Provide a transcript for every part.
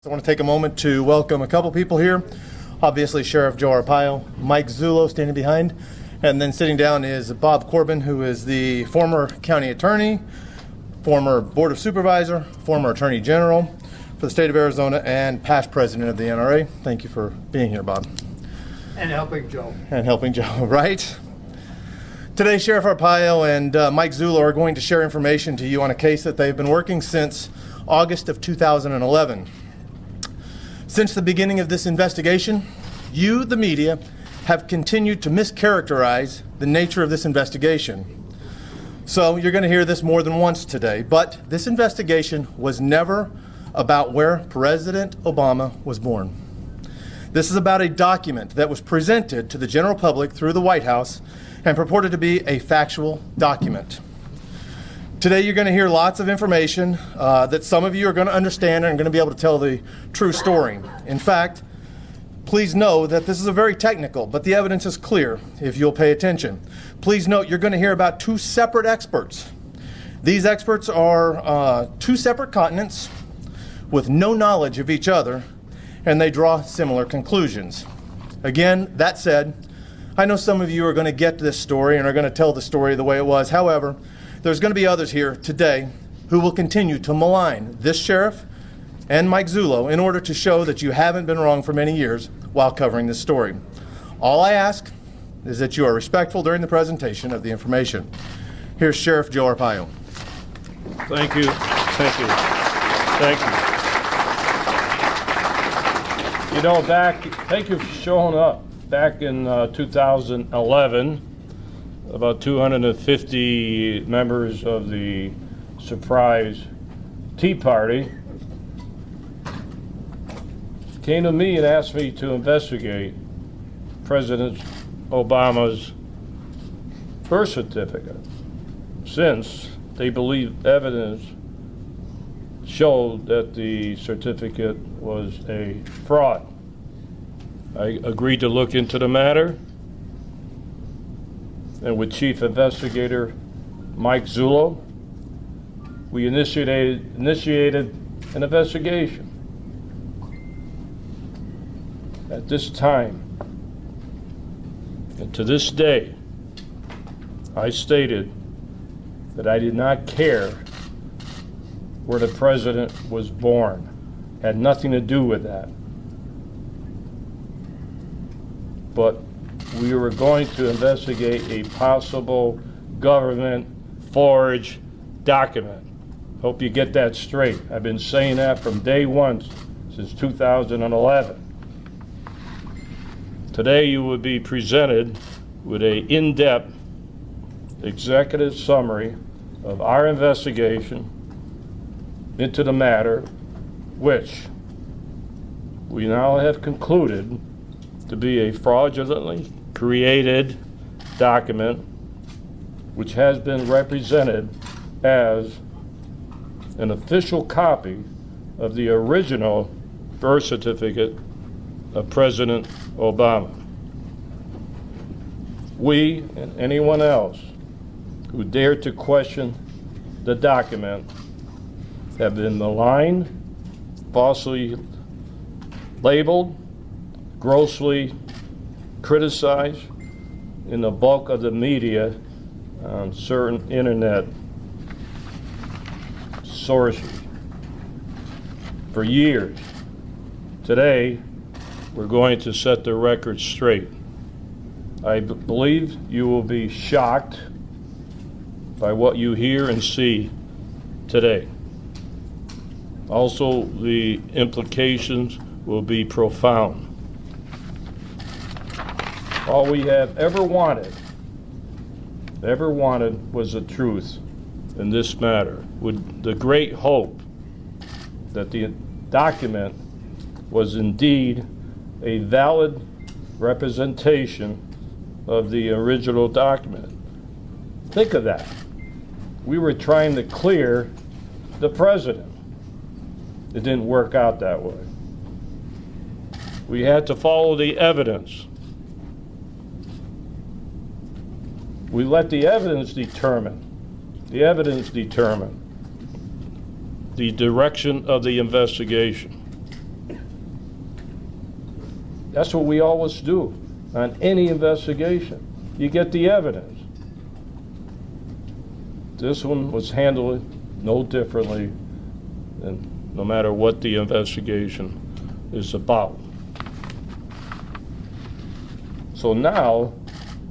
I want to take a moment to welcome a couple people here. Obviously, Sheriff Joe Arpaio, Mike Zullo standing behind, and then sitting down is Bob Corbin, who is the former county attorney, former board of supervisor, former attorney general for the state of Arizona, and past president of the NRA. Thank you for being here, Bob. And helping Joe. And helping Joe, right? Today, Sheriff Arpaio and Mike Zullo are going to share information to you on a case that they've been working since August of 2011. Since the beginning of this investigation, you, the media, have continued to mischaracterize the nature of this investigation. So you're going to hear this more than once today, but this investigation was never about where President Obama was born. This is about a document that was presented to the general public through the White House and purported to be a factual document. Today you're going to hear lots of information that some of you are going to understand and are going to be able to tell the true story. In fact, please know that this is a very technical, but the evidence is clear if you'll pay attention. Please note you're going to hear about two separate experts. These experts are two separate continents with no knowledge of each other, and they draw similar conclusions. Again, that said, I know some of you are going to get this story and are going to tell the story the way it was. However, there's going to be others here today who will continue to malign this sheriff and Mike Zullo in order to show that you haven't been wrong for many years while covering this story. All I ask is that you are respectful during the presentation of the information. Here's Sheriff Joe Arpaio. Thank you. Thank you. Thank you. You know, thank you for showing up. Back in 2011, about 250 members of the surprise Tea Party came to me and asked me to investigate President Obama's birth certificate, since they believe evidence showed that the certificate was a fraud. I agreed to look into the matter, and with Chief Investigator Mike Zullo, we initiated an investigation. At this time, and to this day, I stated that I did not care where the president was born. Had nothing to do with that. But we were going to investigate a possible government forged document. Hope you get that straight. I've been saying that from day one since 2011. Today you will be presented with an in-depth executive summary of our investigation into the matter, which we now have concluded to be a fraudulently created document which has been represented as an official copy of the original birth certificate of President Obama. We and anyone else who dared to question the document have been maligned, falsely labeled, grossly criticized in the bulk of the media on certain internet sources for years. Today, we're going to set the record straight. I believe you will be shocked by what you hear and see today. Also, the implications will be profound. All we have ever wanted was the truth in this matter, with the great hope that the document was indeed a valid representation of the original document. Think of that. We were trying to clear the president. It didn't work out that way. We had to follow the evidence. We let the evidence determine the direction of the investigation. That's what we always do on any investigation. You get the evidence. This one was handled no differently, and no matter what the investigation is about. So now,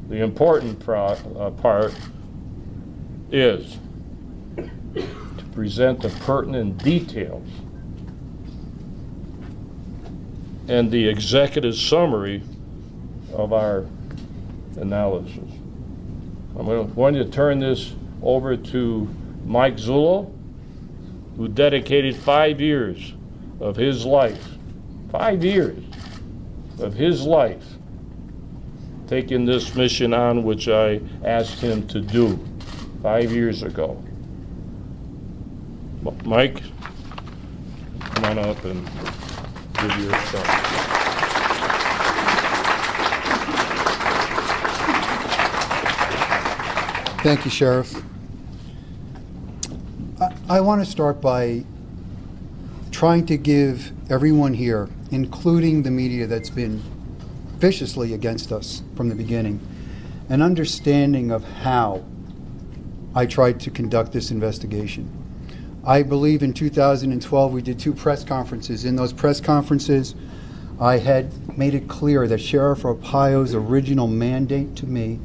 the important part is to present the pertinent details and the executive summary of our analysis. I'm going to turn this over to Mike Zullo, who dedicated 5 years of his life, 5 years of his life, taking this mission on, which I asked him to do 5 years ago. Mike, come on up and give your thoughts. Thank you, Sheriff. I want to start by trying to give everyone here, including the media that's been viciously against us from the beginning, an understanding of how I tried to conduct this investigation. I believe in 2012 we did 2 press conferences. In those press conferences, I had made it clear that Sheriff Arpaio's original mandate to me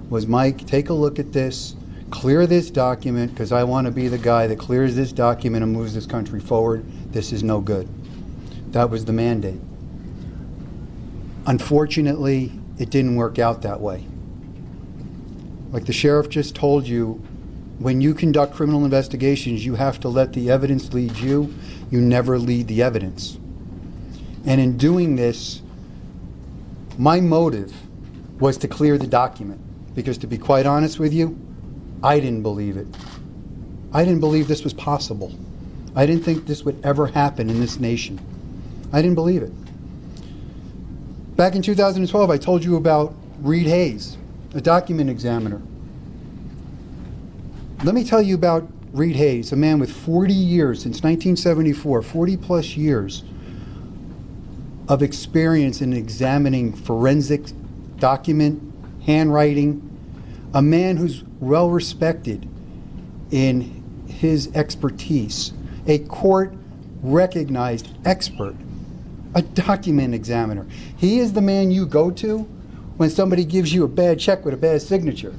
was, Mike, take a look at this, clear this document, because I want to be the guy that clears this document and moves this country forward. This is no good. That was the mandate. Unfortunately, it didn't work out that way. Like the sheriff just told you, when you conduct criminal investigations, you have to let the evidence lead you. You never lead the evidence. And in doing this, my motive was to clear the document. Because to be quite honest with you, I didn't believe it. I didn't believe this was possible. I didn't think this would ever happen in this nation. I didn't believe it. Back in 2012, I told you about Reed Hayes, a document examiner. Let me tell you about Reed Hayes, a man with 40 years, since 1974, 40 plus years of experience in examining forensic document, handwriting, a man who's well respected in his expertise, a court-recognized expert, a document examiner. He is the man you go to when somebody gives you a bad check with a bad signature.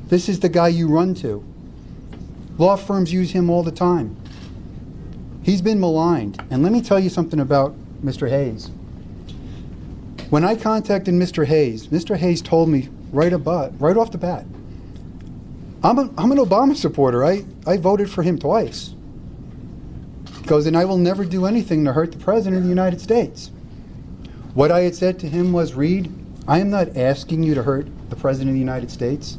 This is the guy you run to. Law firms use him all the time. He's been maligned. And let me tell you something about Mr. Hayes. When I contacted Mr. Hayes told me right off the bat, I'm an Obama supporter. I voted for him twice. He goes, and I will never do anything to hurt the President of the United States. What I had said to him was, Reed, I am not asking you to hurt the President of the United States.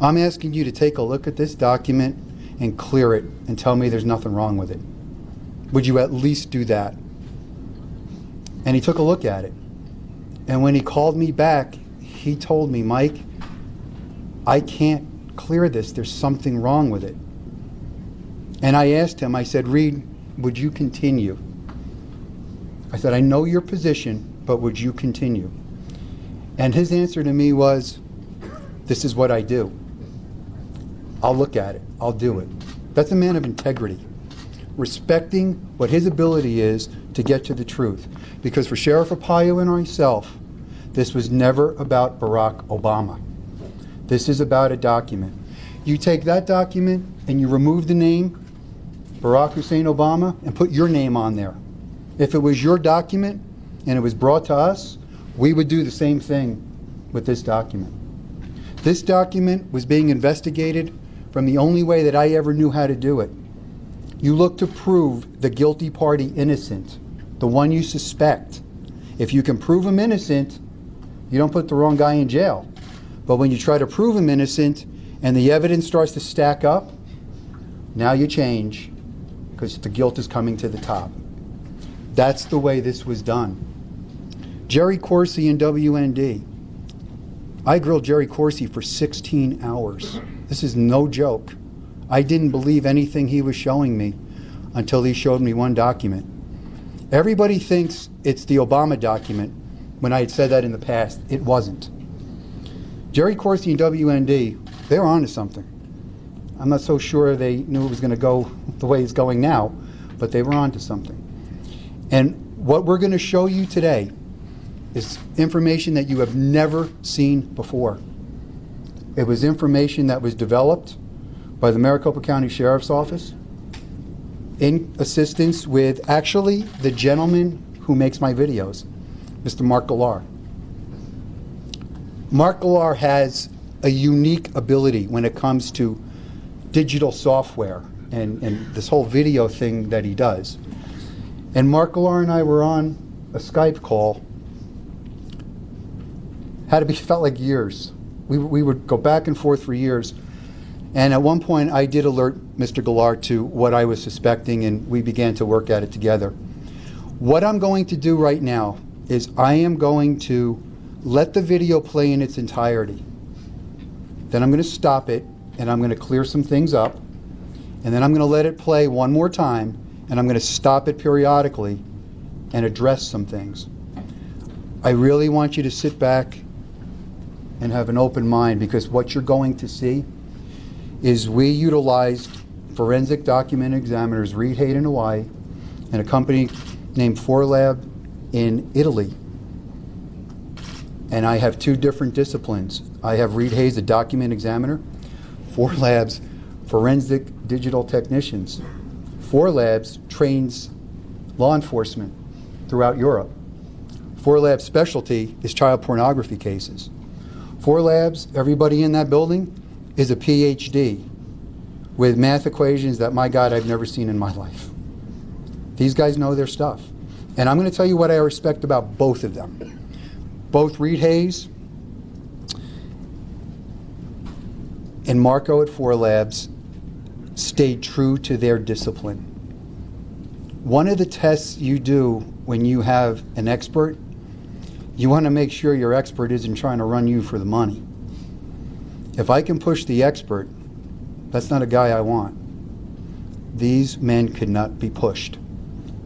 I'm asking you to take a look at this document and clear it and tell me there's nothing wrong with it. Would you at least do that? And he took a look at it. And when he called me back, he told me, Mike, I can't clear this. There's something wrong with it. And I asked him, I said, Reed, would you continue? I said, I know your position, but would you continue? And his answer to me was, this is what I do. I'll look at it. I'll do it. That's a man of integrity, respecting what his ability is to get to the truth. Because for Sheriff Arpaio and myself, this was never about Barack Obama. This is about a document. You take that document and you remove the name Barack Hussein Obama and put your name on there. If it was your document and it was brought to us, we would do the same thing with this document. This document was being investigated from the only way that I ever knew how to do it. You look to prove the guilty party innocent, the one you suspect. If you can prove him innocent, you don't put the wrong guy in jail. But when you try to prove him innocent and the evidence starts to stack up, now you change because the guilt is coming to the top. That's the way this was done. Jerry Corsi and WND. I grilled Jerry Corsi for 16 hours. This is no joke. I didn't believe anything he was showing me until he showed me one document. Everybody thinks it's the Obama document, when I had said that in the past. It wasn't. Jerry Corsi and WND, they were onto something. I'm not so sure they knew it was going to go the way it's going now, but they were onto something. And what we're going to show you today is information that you have never seen before. It was information that was developed by the Maricopa County Sheriff's Office in assistance with actually the gentleman who makes my videos, Mr. Mark Gallar. Mark Gallar has a unique ability when it comes to digital software and this whole video thing that he does. And Mark Gallar and I were on a Skype call. Felt like years. We would go back and forth for years. And at one point, I did alert Mr. Gallar to what I was suspecting, and we began to work at it together. What I'm going to do right now is I am going to let the video play in its entirety. Then I'm going to stop it, and I'm going to clear some things up. And then I'm going to let it play one more time, and I'm going to stop it periodically and address some things. I really want you to sit back and have an open mind, because what you're going to see is we utilized forensic document examiners, Reed Hayes in Hawaii, and a company named 4Lab in Italy. And I have two different disciplines. I have Reed Hayes, a document examiner, 4Labs, forensic digital technicians. 4Labs trains law enforcement throughout Europe. 4Labs' specialty is child pornography cases. 4Labs, everybody in that building, is a PhD with math equations that, my God, I've never seen in my life. These guys know their stuff. And I'm going to tell you what I respect about both of them. Both Reed Hayes and Marco at 4Labs stayed true to their discipline. One of the tests you do when you have an expert, you want to make sure your expert isn't trying to run you for the money. If I can push the expert, that's not a guy I want. These men could not be pushed.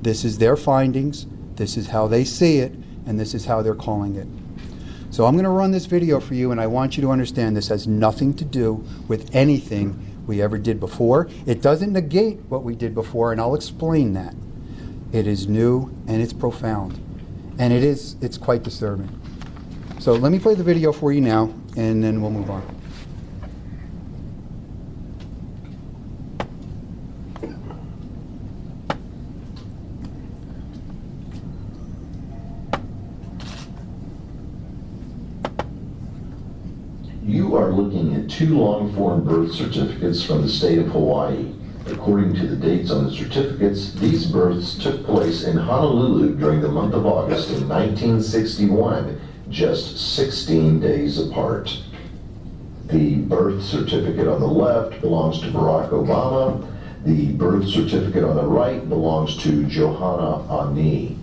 This is their findings, this is how they see it, and this is how they're calling it. So I'm going to run this video for you, and I want you to understand this has nothing to do with anything we ever did before. It doesn't negate what we did before, and I'll explain that. It is new and it's profound, and it's quite disturbing. So let me play the video for you now, and then we'll move on. You are looking at two long-form birth certificates from the state of Hawaii. According to the dates on the certificates, these births took place in Honolulu during the month of August in 1961, just 16 days apart. The birth certificate on the left belongs to Barack Obama. The birth certificate on the right belongs to Johanna Ah'Nee.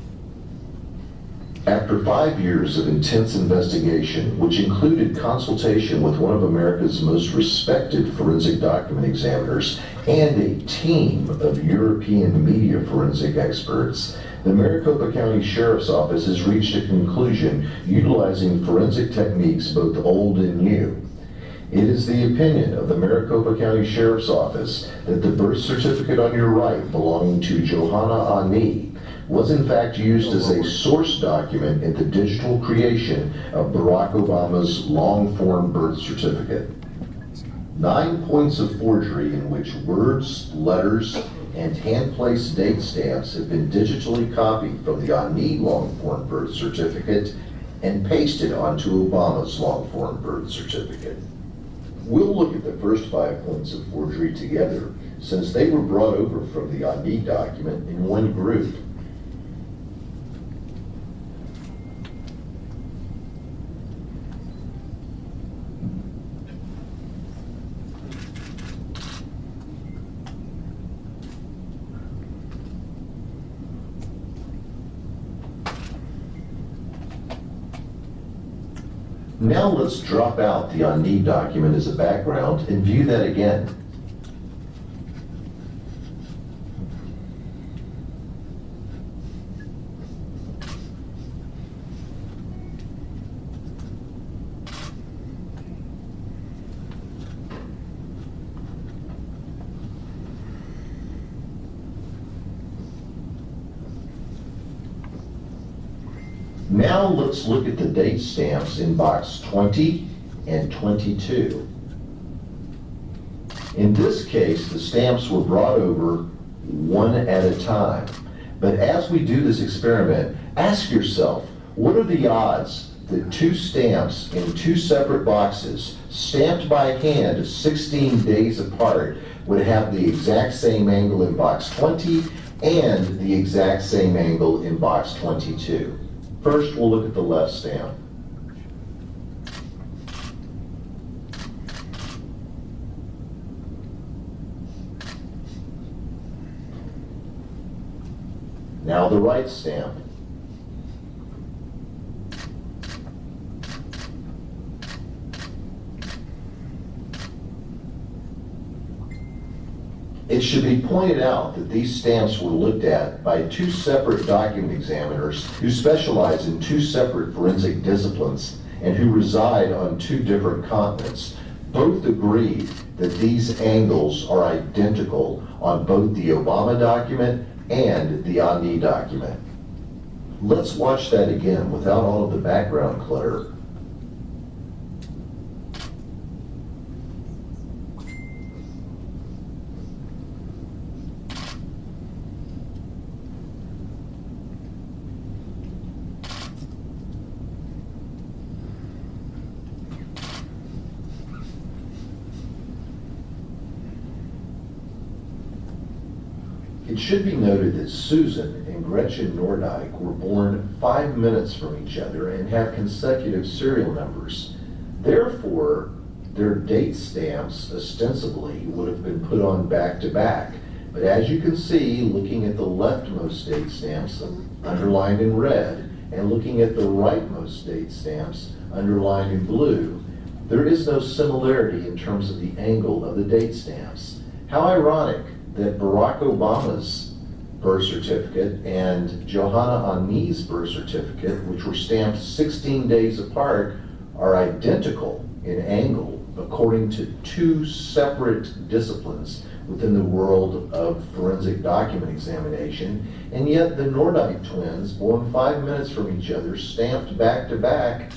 After 5 years of intense investigation, which included consultation with one of America's most respected forensic document examiners and a team of European media forensic experts, the Maricopa County Sheriff's Office has reached a conclusion utilizing forensic techniques both old and new. It is the opinion of the Maricopa County Sheriff's Office that the birth certificate on your right, belonging to Johanna Ah'Nee, was in fact used as a source document in the digital creation of Barack Obama's long-form birth certificate. 9 points of forgery in which words, letters, and hand-placed date stamps have been digitally copied from the Ah'Nee long-form birth certificate and pasted onto Obama's long-form birth certificate. We'll look at the first 5 points of forgery together, since they were brought over from the Ah'Nee document in one group. Now let's drop out the Ah'Nee document as a background and view that again. Now let's look at the date stamps in box 20 and 22. In this case, the stamps were brought over one at a time. But as we do this experiment, ask yourself, what are the odds that two stamps in two separate boxes, stamped by hand 16 days apart, would have the exact same angle in box 20 and the exact same angle in box 22? First, we'll look at the left stamp. Now the right stamp. It should be pointed out that these stamps were looked at by two separate document examiners who specialize in two separate forensic disciplines and who reside on two different continents. Both agreed that these angles are identical on both the Obama document and the Ah'Nee document. Let's watch that again without all of the background clutter. It should be noted that Susan and Gretchen Nordijk were born 5 minutes from each other and have consecutive serial numbers. Therefore, their date stamps ostensibly would have been put on back to back. But as you can see, looking at the leftmost date stamps underlined in red and looking at the rightmost date stamps underlined in blue, there is no similarity in terms of the angle of the date stamps. How ironic that Barack Obama's birth certificate and Johanna Ah'Nee's birth certificate, which were stamped 16 days apart, are identical in angle according to two separate disciplines within the world of forensic document examination, and yet the Nordijk twins, born 5 minutes from each other, stamped back to back,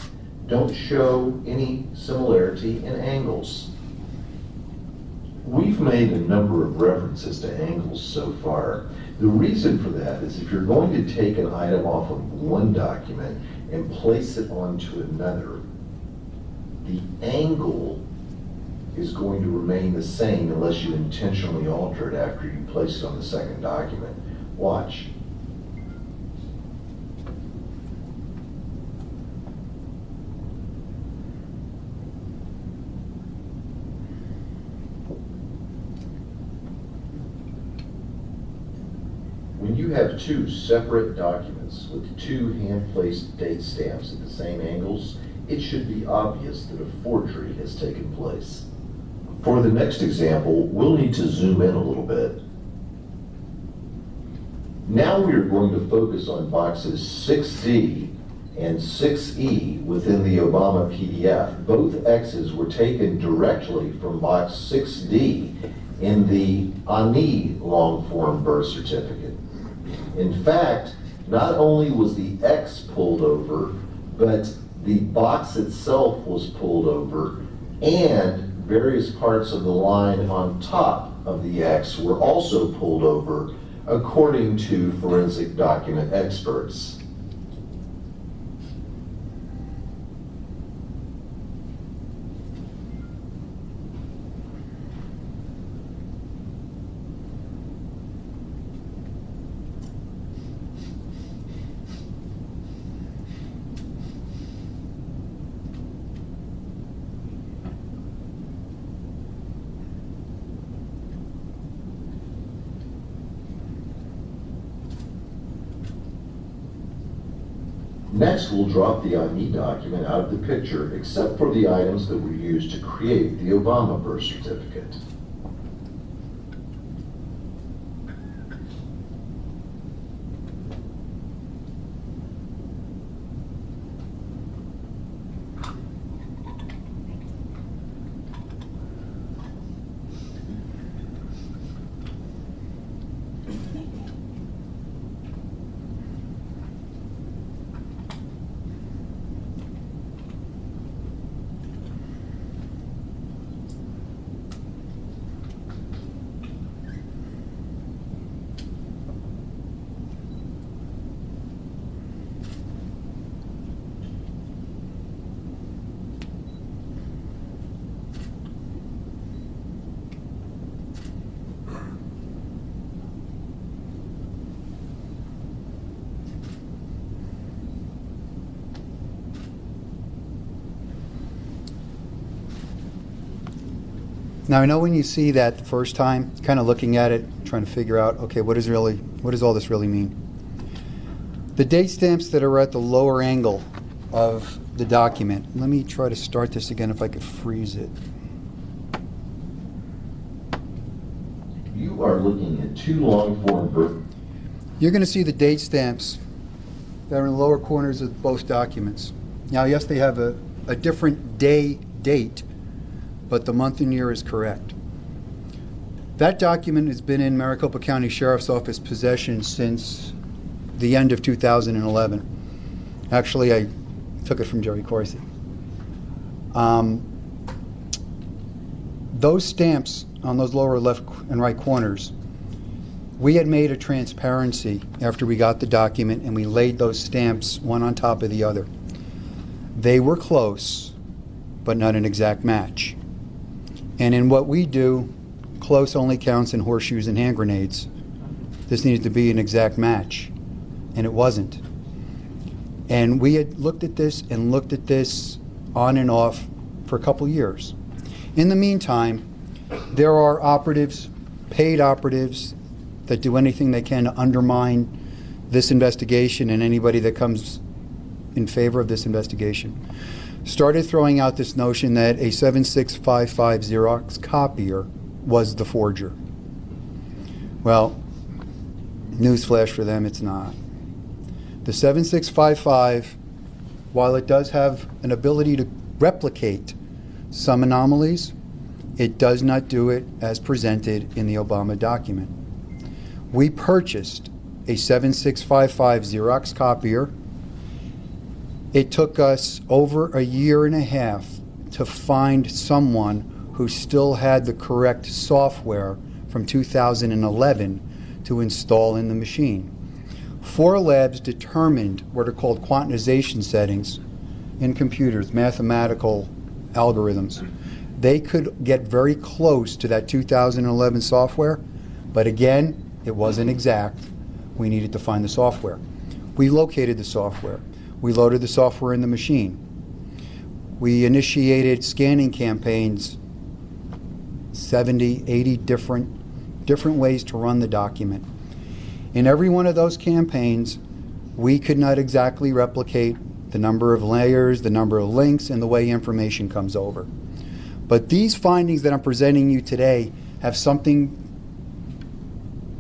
don't show any similarity in angles. We've made a number of references to angles so far. The reason for that is if you're going to take an item off of one document and place it onto another, the angle is going to remain the same unless you intentionally alter it after you place it on the second document. Watch. When you have two separate documents with two hand-placed date stamps at the same angles, it should be obvious that a forgery has taken place. For the next example, we'll need to zoom in a little bit. Now we are going to focus on boxes 6D and 6E within the Obama PDF. Both X's were taken directly from box 6D in the Ah'Nee long-form birth certificate. In fact, not only was the X pulled over, but the box itself was pulled over, and various parts of the line on top of the X were also pulled over, according to forensic document experts. Next, we'll drop the Ah'Nee document out of the picture, except for the items that were used to create the Obama birth certificate. Now, I know when you see that the first time, kind of looking at it, trying to figure out, okay, what does all this really mean? The date stamps that are at the lower angle of the document. Let me try to start this again if I could freeze it. You are looking at two long-form You're going to see the date stamps that are in the lower corners of both documents. Now, yes, they have a different date, but the month and year is correct. That document has been in Maricopa County Sheriff's Office possession since the end of 2011. Actually, I took it from Jerry Corsi. Those stamps on those lower left and right corners, we had made a transparency after we got the document, and we laid those stamps one on top of the other. They were close, but not an exact match. And in what we do, close only counts in horseshoes and hand grenades. This needed to be an exact match, and it wasn't. And we had looked at this and looked at this on and off for a couple years. In the meantime, there are operatives, paid operatives, that do anything they can to undermine this investigation and anybody that comes in favor of this investigation. Started throwing out this notion that a 7655 Xerox copier was the forger. Well, newsflash for them, it's not. The 7655, while it does have an ability to replicate some anomalies, it does not do it as presented in the Obama document. We purchased a 7655 Xerox copier. It took us over a year and a half to find someone who still had the correct software from 2011 to install in the machine. 4 labs determined what are called quantization settings in computers, mathematical algorithms. They could get very close to that 2011 software, but again, it wasn't exact. We needed to find the software. We located the software. We loaded the software in the machine. We initiated scanning campaigns, 70, 80 different ways to run the document. In every one of those campaigns, we could not exactly replicate the number of layers, the number of links, and the way information comes over. But these findings that I'm presenting you today have something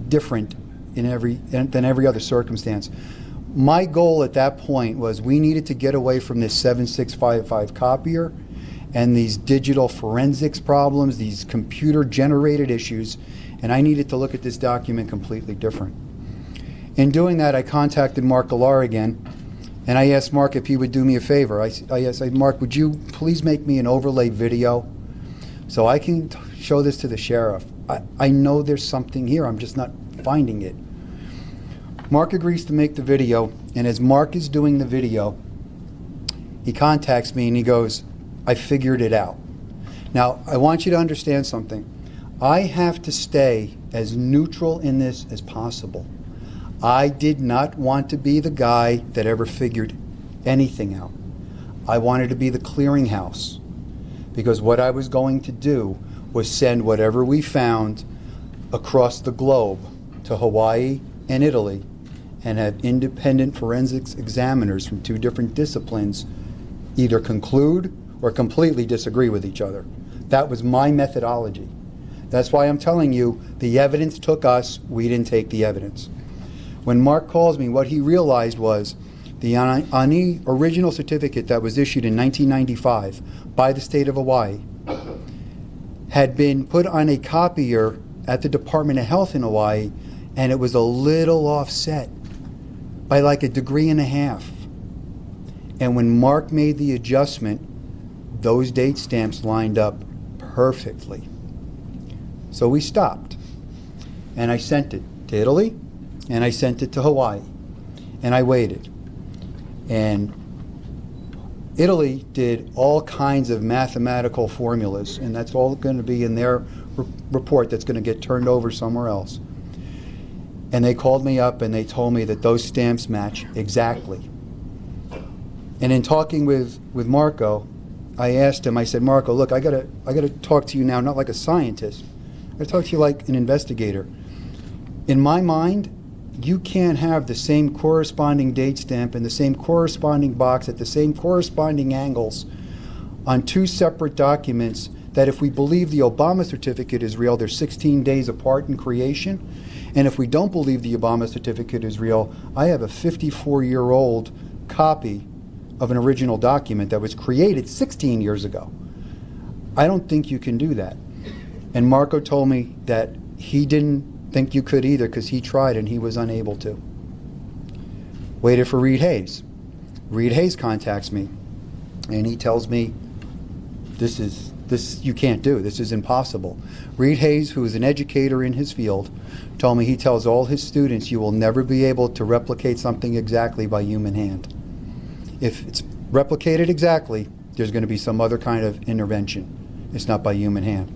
different than every other circumstance. My goal at that point was we needed to get away from this 7655 copier and these digital forensics problems, these computer-generated issues, and I needed to look at this document completely different. In doing that, I contacted Mark Gallar again, and I asked Mark if he would do me a favor. I said, Mark, would you please make me an overlay video so I can show this to the sheriff? I know there's something here, I'm just not finding it. Mark agrees to make the video, and as Mark is doing the video, he contacts me and he goes, I figured it out. Now, I want you to understand something. I have to stay as neutral in this as possible. I did not want to be the guy that ever figured anything out. I wanted to be the clearinghouse, because what I was going to do was send whatever we found across the globe to Hawaii and Italy and have independent forensics examiners from 2 different disciplines either conclude or completely disagree with each other. That was my methodology. That's why I'm telling you, the evidence took us, we didn't take the evidence. When Mark calls me, what he realized was the Ah'Nee original certificate that was issued in 1995 by the state of Hawaii had been put on a copier at the Department of Health in Hawaii, and it was a little offset by like 1.5 degrees. And when Mark made the adjustment, those date stamps lined up perfectly. So we stopped, and I sent it to Italy, and I sent it to Hawaii, and I waited. And Italy did all kinds of mathematical formulas, and that's all going to be in their report that's going to get turned over somewhere else. And they called me up and they told me that those stamps match exactly. And in talking with Marco, I asked him, I said, Marco, look, I gotta talk to you now, not like a scientist. I gotta talk to you like an investigator. In my mind, you can't have the same corresponding date stamp and the same corresponding box at the same corresponding angles on two separate documents that if we believe the Obama certificate is real, they're 16 days apart in creation. And if we don't believe the Obama certificate is real, I have a 54-year-old copy of an original document that was created 16 years ago. I don't think you can do that. And Marco told me that he didn't think you could either because he tried and he was unable to. Waited for Reed Hayes. Reed Hayes contacts me and he tells me, this you can't do, this is impossible. Reed Hayes, who is an educator in his field, told me he tells all his students you will never be able to replicate something exactly by human hand. If it's replicated exactly, there's going to be some other kind of intervention. It's not by human hand.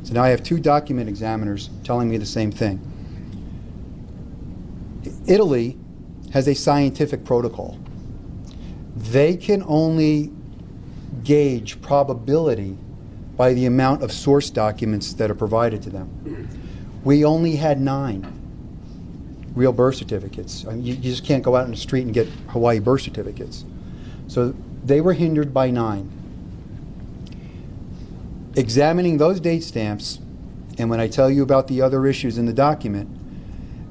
So now I have two document examiners telling me the same thing. Italy has a scientific protocol. They can only gauge probability by the amount of source documents that are provided to them. We only had 9 real birth certificates. I mean, you just can't go out in the street and get Hawaii birth certificates. So they were hindered by 9. Examining those date stamps, and when I tell you about the other issues in the document,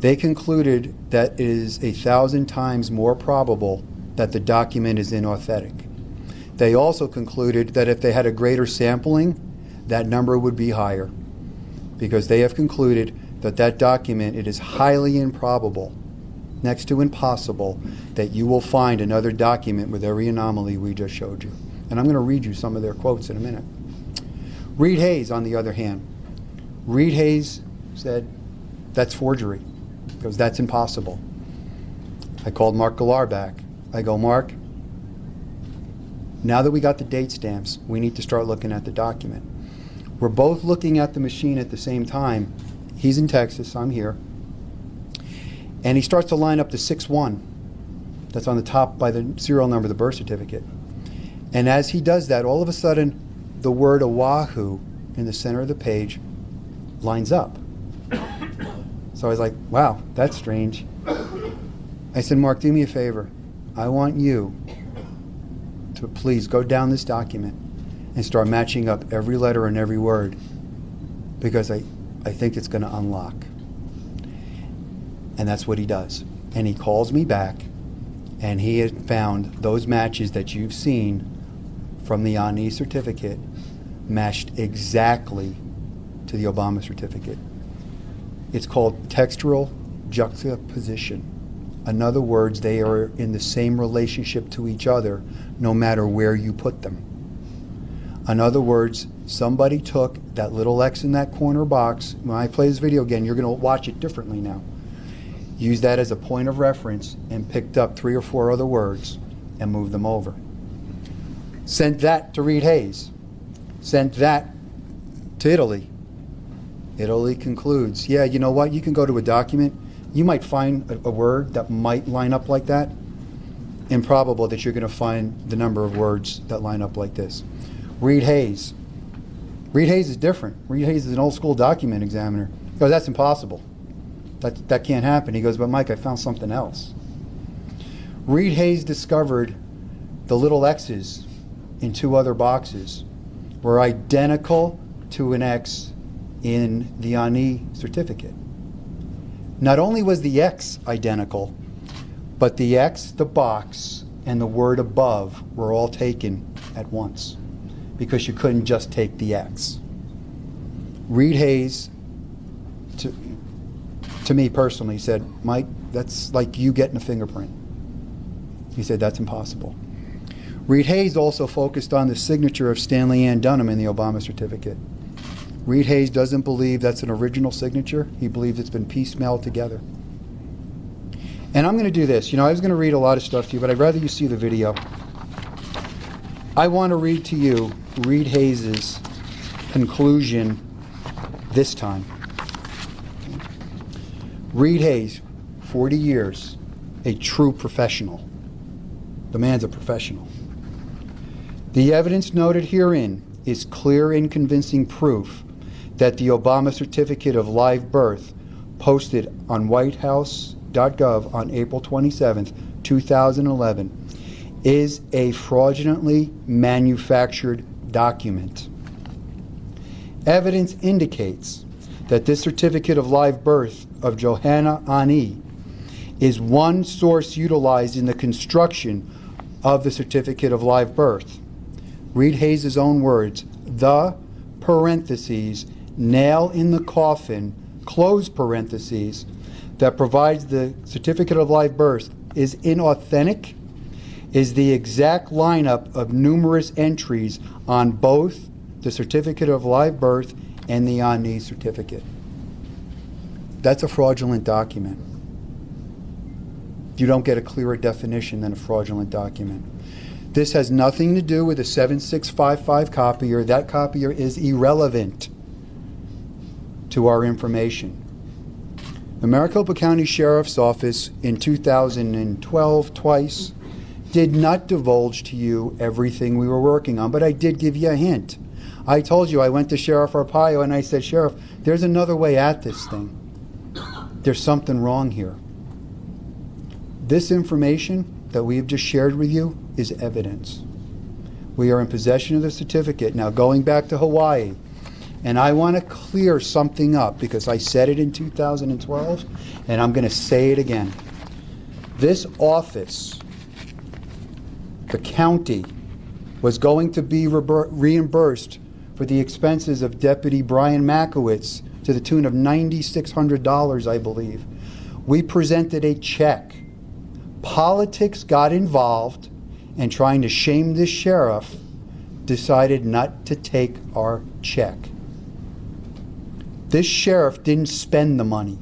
they concluded that it is 1,000 times more probable that the document is inauthentic. They also concluded that if they had a greater sampling, that number would be higher, because they have concluded that that document, it is highly improbable, next to impossible, that you will find another document with every anomaly we just showed you. And I'm going to read you some of their quotes in a minute. Reed Hayes, on the other hand, Reed Hayes said, that's forgery, because that's impossible. I called Mark Gallar back. I go, Mark, now that we got the date stamps, we need to start looking at the document. We're both looking at the machine at the same time. He's in Texas, I'm here. And he starts to line up the 6-1 that's on the top by the serial number of the birth certificate. And as he does that, all of a sudden, the word Oahu in the center of the page lines up. So I was like, wow, that's strange. I said, Mark, do me a favor. I want you to please go down this document and start matching up every letter and every word, because I think it's going to unlock. And that's what he does. And he calls me back, and he had found those matches that you've seen from the Ah'Nee certificate matched exactly to the Obama certificate. It's called textual juxtaposition. In other words, they are in the same relationship to each other no matter where you put them. In other words, somebody took that little X in that corner box. When I play this video again, you're going to watch it differently now. Use that as a point of reference and picked up 3 or 4 other words and moved them over. Sent that to Reed Hayes. Sent that to Italy. Italy concludes, yeah, you know what? You can go to a document. You might find a word that might line up like that. Improbable that you're going to find the number of words that line up like this. Reed Hayes. Reed Hayes is different. Reed Hayes is an old school document examiner. He goes, that's impossible. That can't happen. He goes, but Mike, I found something else. Reed Hayes discovered the little X's in 2 other boxes were identical to an X in the Ah'Nee certificate. Not only was the X identical, but the X, the box, and the word above were all taken at once, because you couldn't just take the X. Reed Hayes, to me personally, said, Mike, that's like you getting a fingerprint. He said, that's impossible. Reed Hayes also focused on the signature of Stanley Ann Dunham in the Obama certificate. Reed Hayes doesn't believe that's an original signature. He believes it's been piecemealed together. And I'm going to do this. You know, I was going to read a lot of stuff to you, but I'd rather you see the video. I want to read to you Reed Hayes' conclusion this time. Reed Hayes, 40 years, a true professional. The man's a professional. The evidence noted herein is clear and convincing proof that the Obama certificate of live birth posted on whitehouse.gov on April 27, 2011 is a fraudulently manufactured document. Evidence indicates that this certificate of live birth of Johanna Ah'Nee is one source utilized in the construction of the certificate of live birth. Read Hayes' own words, the parentheses, nail in the coffin, close parentheses, that provides the certificate of live birth is inauthentic, is the exact lineup of numerous entries on both the certificate of live birth and the Ah'Nee certificate. That's a fraudulent document. You don't get a clearer definition than a fraudulent document. This has nothing to do with a 7655 copier. That copier is irrelevant to our information. The Maricopa County Sheriff's Office in 2012, twice, did not divulge to you everything we were working on, but I did give you a hint. I told you I went to Sheriff Arpaio and I said, Sheriff, there's another way at this thing. There's something wrong here. This information that we have just shared with you is evidence. We are in possession of the certificate. Now, going back to Hawaii, and I want to clear something up because I said it in 2012, and I'm going to say it again. This office, the county, was going to be reimbursed for the expenses of Deputy Brian Makowitz to the tune of $9,600, I believe. We presented a check. Politics got involved, and trying to shame this sheriff decided not to take our check. This sheriff didn't spend the money.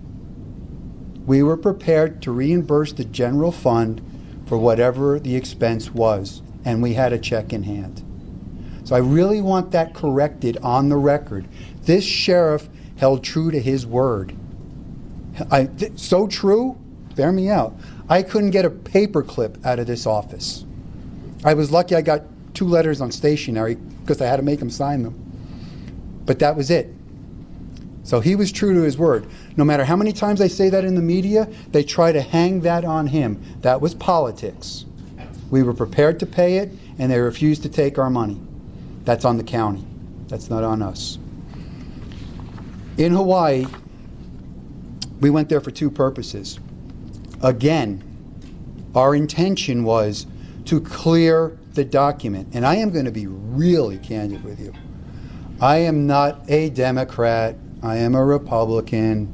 We were prepared to reimburse the general fund for whatever the expense was, and we had a check in hand. So I really want that corrected on the record. This sheriff held true to his word. So true, bear me out. I couldn't get a paper clip out of this office. I was lucky I got 2 letters on stationery because I had to make him sign them. But that was it. So he was true to his word. No matter how many times I say that in the media, they try to hang that on him. That was politics. We were prepared to pay it, and they refused to take our money. That's on the county. That's not on us. In Hawaii, we went there for 2 purposes. Again, our intention was to clear the document. And I am going to be really candid with you. I am not a Democrat. I am a Republican.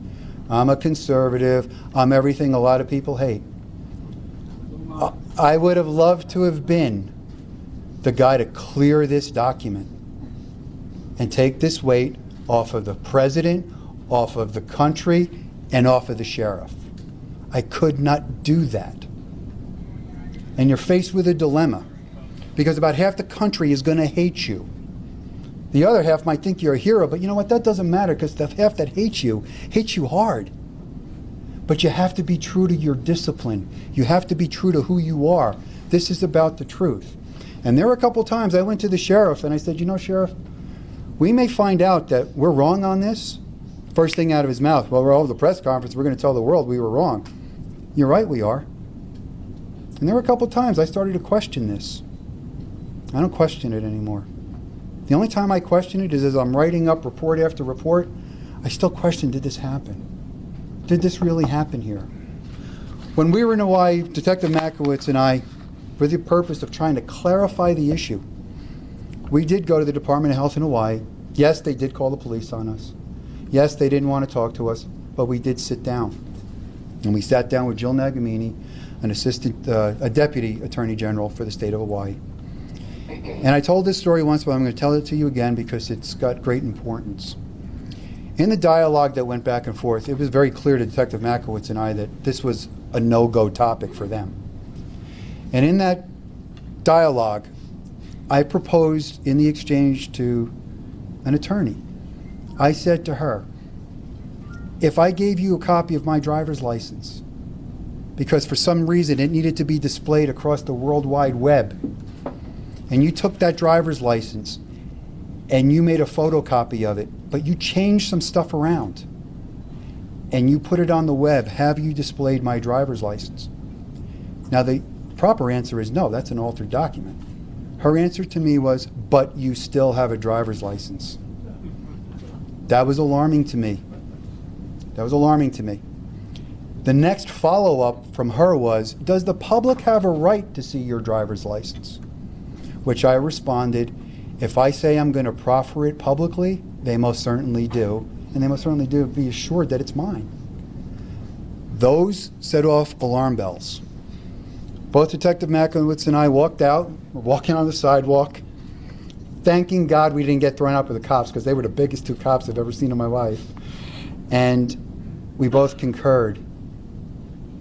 I'm a conservative. I'm everything a lot of people hate. I would have loved to have been the guy to clear this document and take this weight off of the president, off of the country, and off of the sheriff. I could not do that. And you're faced with a dilemma because about half the country is going to hate you. The other half might think you're a hero, but you know what? That doesn't matter because the half that hates you hard. But you have to be true to your discipline. You have to be true to who you are. This is about the truth. And there were a couple times I went to the sheriff and I said, you know, Sheriff, we may find out that we're wrong on this. First thing out of his mouth, well, we're all at the press conference, we're going to tell the world we were wrong. You're right, we are. And there were a couple times I started to question this. I don't question it anymore. The only time I question it is as I'm writing up report after report, I still question, did this happen? Did this really happen here? When we were in Hawaii, Detective Makowitz and I, for the purpose of trying to clarify the issue, we did go to the Department of Health in Hawaii. Yes, they did call the police on us. Yes, they didn't want to talk to us, but we did sit down. And we sat down with Jill Nagamini, a deputy attorney general for the state of Hawaii. And I told this story once, but I'm going to tell it to you again because it's got great importance. In the dialogue that went back and forth, it was very clear to Detective Makowitz and I that this was a no-go topic for them. And in that dialogue, I proposed in the exchange to an attorney. I said to her, if I gave you a copy of my driver's license, because for some reason it needed to be displayed across the World Wide Web, and you took that driver's license and you made a photocopy of it, but you changed some stuff around and you put it on the web, have you displayed my driver's license? Now, the proper answer is no, that's an altered document. Her answer to me was, but you still have a driver's license. That was alarming to me. That was alarming to me. The next follow-up from her was, does the public have a right to see your driver's license? Which I responded, if I say I'm going to proffer it publicly, they most certainly do. And they most certainly do be assured that it's mine. Those set off alarm bells. Both Detective Makowitz and I walked out, we're walking on the sidewalk, thanking God we didn't get thrown out with the cops, because they were the biggest two cops I've ever seen in my life. And we both concurred,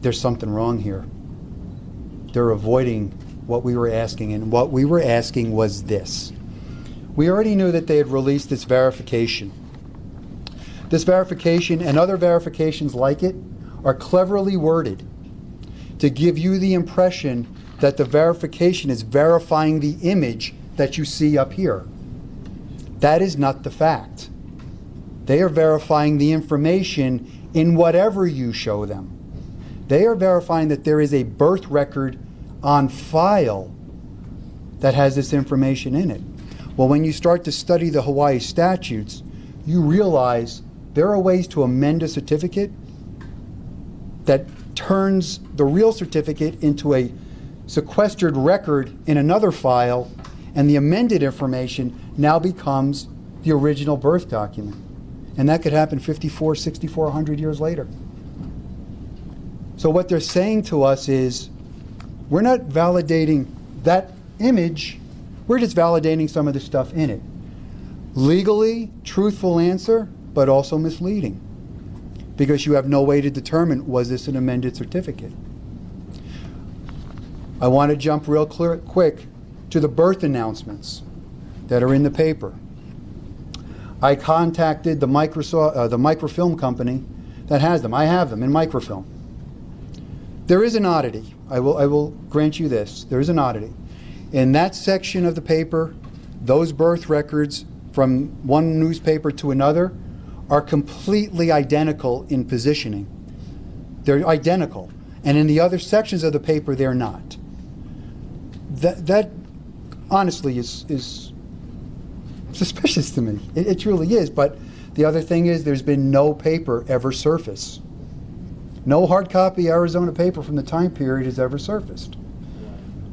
there's something wrong here. They're avoiding what we were asking, and what we were asking was this. We already knew that they had released this verification. This verification and other verifications like it are cleverly worded to give you the impression that the verification is verifying the image that you see up here. That is not the fact. They are verifying the information in whatever you show them. They are verifying that there is a birth record on file that has this information in it. Well, when you start to study the Hawaii statutes, you realize there are ways to amend a certificate that turns the real certificate into a sequestered record in another file, and the amended information now becomes the original birth document. And that could happen 54, 64, 100 years later. So what they're saying to us is, we're not validating that image, we're just validating some of the stuff in it. Legally, truthful answer, but also misleading, because you have no way to determine, was this an amended certificate? I want to jump real quick to the birth announcements that are in the paper. I contacted the microfilm company that has them. I have them in microfilm. There is an oddity. I will grant you this. There is an oddity. In that section of the paper, those birth records from one newspaper to another are completely identical in positioning. They're identical. And in the other sections of the paper, they're not. That honestly is suspicious to me. It truly is. But the other thing is, there's been no paper ever surface. No hard copy Arizona paper from the time period has ever surfaced.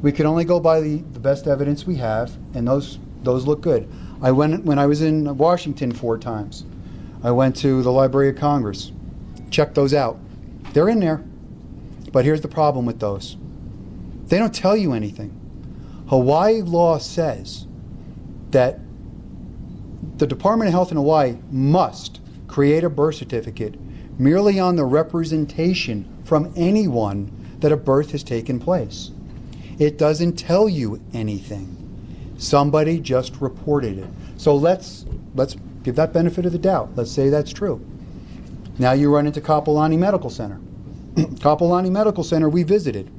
We can only go by the best evidence we have, and those look good. When I was in Washington 4 times, I went to the Library of Congress, checked those out. They're in there. But here's the problem with those. They don't tell you anything. Hawaii law says that the Department of Health in Hawaii must create a birth certificate merely on the representation from anyone that a birth has taken place. It doesn't tell you anything. Somebody just reported it. So let's give that benefit of the doubt. Let's say that's true. Now you run into Kapolani Medical Center. Kapolani Medical Center we visited.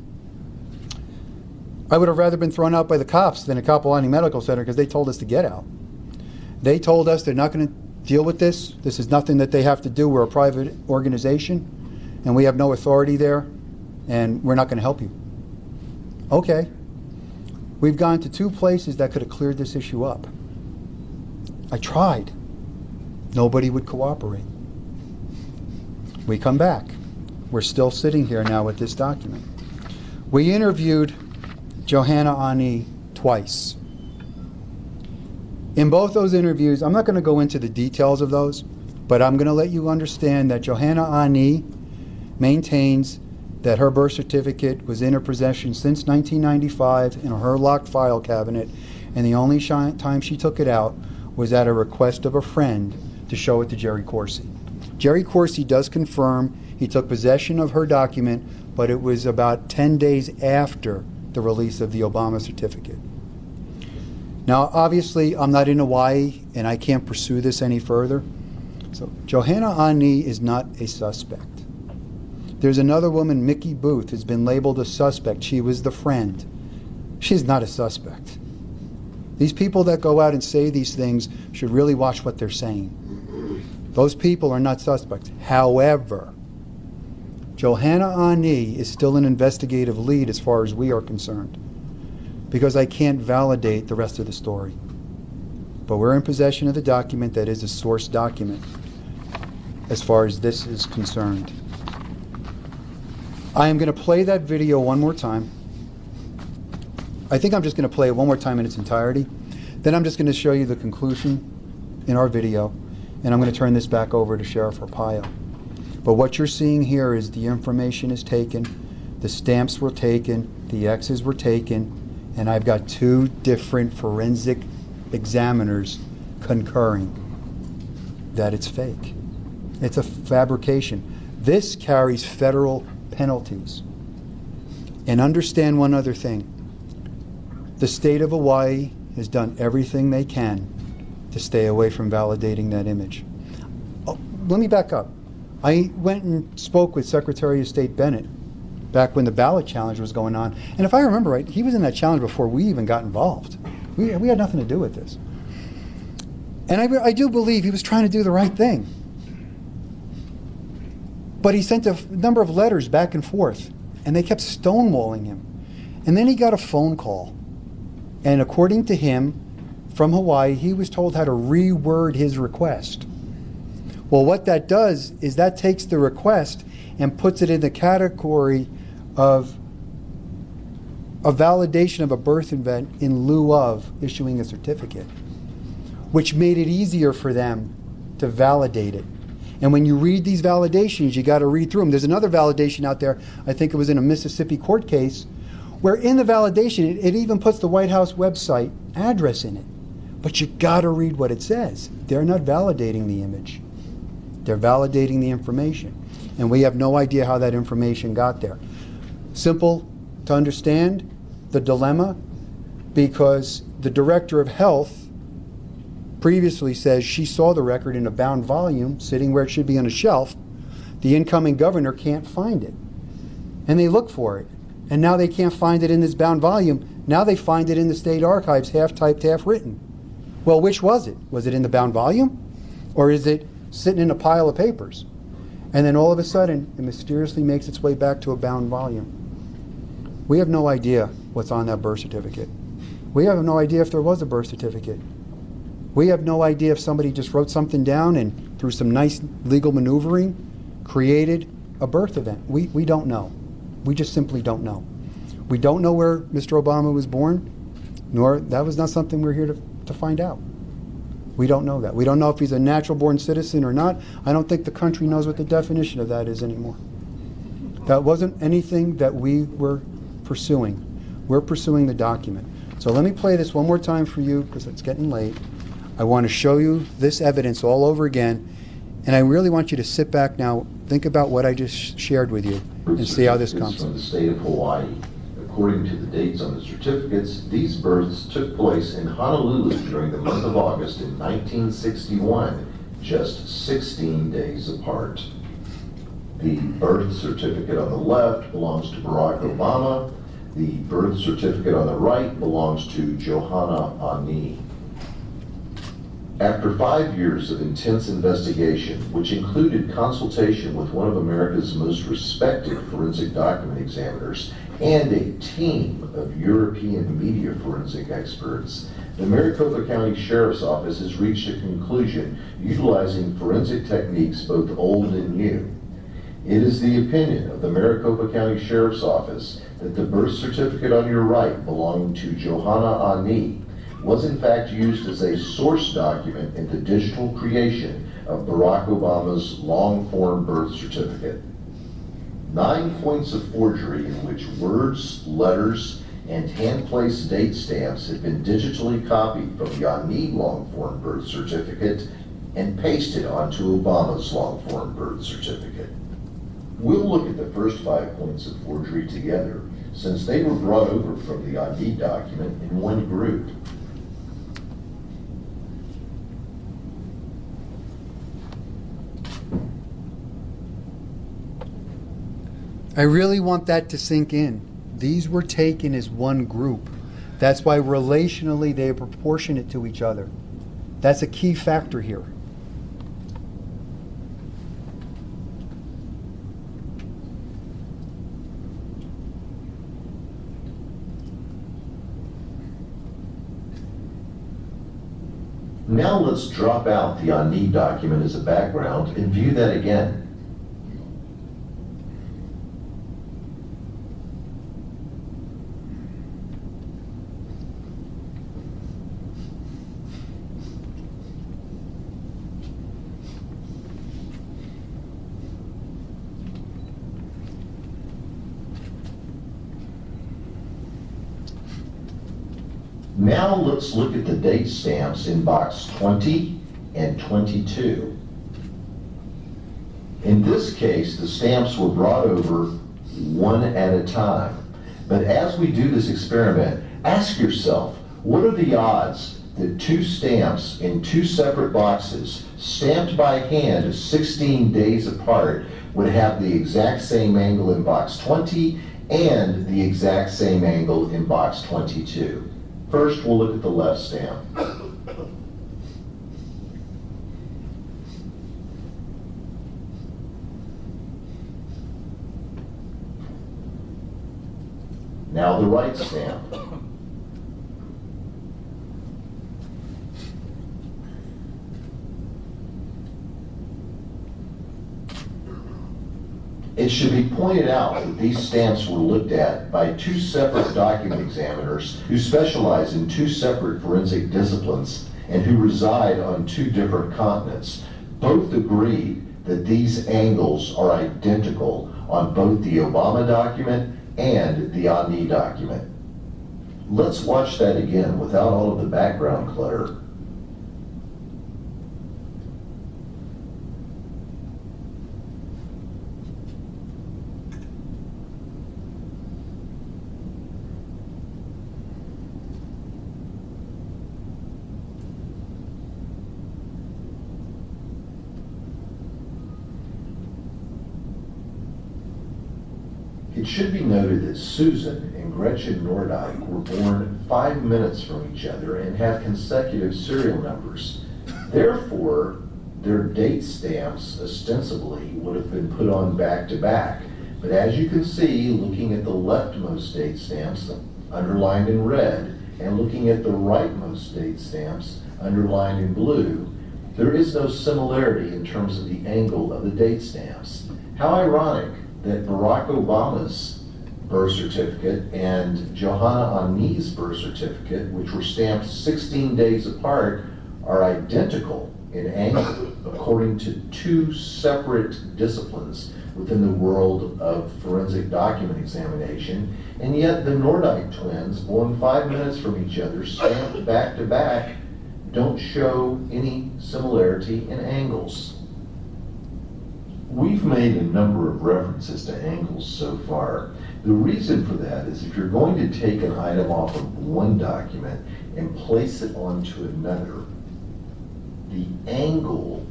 I would have rather been thrown out by the cops than at Kapolani Medical Center, because they told us to get out. They told us they're not going to deal with this. This is nothing that they have to do. We're a private organization, and we have no authority there, and we're not going to help you. Okay. We've gone to 2 places that could have cleared this issue up. I tried. Nobody would cooperate. We come back. We're still sitting here now with this document. We interviewed Johanna Ah'Nee twice. In both those interviews, I'm not going to go into the details of those, but I'm going to let you understand that Johanna Ah'Nee maintains that her birth certificate was in her possession since 1995 in her locked file cabinet, and the only time she took it out was at a request of a friend to show it to Jerry Corsi. Jerry Corsi does confirm he took possession of her document, but it was about 10 days after the release of the Obama certificate. Now, obviously, I'm not in Hawaii, and I can't pursue this any further. So Johanna Ah'Nee is not a suspect. There's another woman, Mickey Booth, has been labeled a suspect. She was the friend. She's not a suspect. These people that go out and say these things should really watch what they're saying. Those people are not suspects. However, Johanna Ah'Nee is still an investigative lead as far as we are concerned, because I can't validate the rest of the story. But we're in possession of the document that is a source document as far as this is concerned. I am going to play that video one more time. I think I'm just going to play it one more time in its entirety. Then I'm just going to show you the conclusion in our video, and I'm going to turn this back over to Sheriff Arpaio. But what you're seeing here is the information is taken, the stamps were taken, the X's were taken, and I've got two different forensic examiners concurring that it's fake. It's a fabrication. This carries federal penalties. And understand one other thing. The state of Hawaii has done everything they can to stay away from validating that image. Oh, let me back up. I went and spoke with Secretary of State Bennett back when the ballot challenge was going on. And if I remember right, he was in that challenge before we even got involved. We had nothing to do with this. And I do believe he was trying to do the right thing. But he sent a number of letters back and forth, and they kept stonewalling him. And then he got a phone call. And according to him, from Hawaii, he was told how to reword his request. Well, what that does is that takes the request and puts it in the category of a validation of a birth event in lieu of issuing a certificate, which made it easier for them to validate it. And when you read these validations, you got to read through them. There's another validation out there, I think it was in a Mississippi court case, where in the validation, it even puts the White House website address in it. But you got to read what it says. They're not validating the image. They're validating the information. And we have no idea how that information got there. Simple to understand the dilemma, because the director of health previously says she saw the record in a bound volume sitting where it should be on a shelf. The incoming governor can't find it. And they look for it. And now they can't find it in this bound volume. Now they find it in the state archives, half typed, half written. Well, which was it? Was it in the bound volume? Or is it sitting in a pile of papers? And then all of a sudden, it mysteriously makes its way back to a bound volume. We have no idea what's on that birth certificate. We have no idea if there was a birth certificate. We have no idea if somebody just wrote something down and through some nice legal maneuvering created a birth event. We don't know. We just simply don't know. We don't know where Mr. Obama was born, nor that was not something we're here to find out. We don't know that. We don't know if he's a natural born citizen or not. I don't think the country knows what the definition of that is anymore. That wasn't anything that we were pursuing. We're pursuing the document. So let me play this one more time for you because it's getting late. I want to show you this evidence all over again, and I really want you to sit back now, think about what I just shared with you, and see how this comes. From the state of Hawaii. According to the dates on the certificates, these births took place in Honolulu during the month of August in 1961, just 16 days apart. The birth certificate on the left belongs to Barack Obama. The birth certificate on the right belongs to Johanna Ah'Nee. After 5 years of intense investigation, which included consultation with one of America's most respected forensic document examiners and a team of European media forensic experts, the Maricopa County Sheriff's Office has reached a conclusion utilizing forensic techniques both old and new. It is the opinion of the Maricopa County Sheriff's Office that the birth certificate on your right belonging to Johanna Ah'Nee was in fact used as a source document in the digital creation of Barack Obama's long-form birth certificate. 9 points of forgery in which words, letters, and hand-placed date stamps have been digitally copied from the Ah'Nee long-form birth certificate and pasted onto Obama's long-form birth certificate. We'll look at the first 5 points of forgery together, since they were brought over from the Ah'Nee document in one group. I really want that to sink in. These were taken as one group. That's why relationally they are proportionate to each other. That's a key factor here. Now let's drop out the Ah'Nee document as a background and view that again. Now let's look at the date stamps in box 20 and 22. In this case, the stamps were brought over one at a time. But as we do this experiment, ask yourself, what are the odds that two stamps in two separate boxes, stamped by hand 16 days apart, would have the exact same angle in box 20 and the exact same angle in box 22? First, we'll look at the left stamp. Now the right stamp. It should be pointed out that these stamps were looked at by two separate document examiners who specialize in two separate forensic disciplines and who reside on two different continents. Both agreed that these angles are identical on both the Obama document and the Ah'Nee document. Let's watch that again without all of the background clutter. It should be noted that Susan and Gretchen Nordyke were born 5 minutes from each other and have consecutive serial numbers. Therefore, their date stamps ostensibly would have been put on back to back. But as you can see, looking at the leftmost date stamps underlined in red and looking at the rightmost date stamps underlined in blue, there is no similarity in terms of the angle of the date stamps. How ironic that Barack Obama's birth certificate and Johanna Ah'Nee's birth certificate, which were stamped 16 days apart, are identical in angle according to two separate disciplines within the world of forensic document examination, and yet the Nordyke twins, born 5 minutes from each other, stamped back to back, don't show any similarity in angles. We've made a number of references to angles so far. The reason for that is if you're going to take an item off of one document and place it onto another, the angle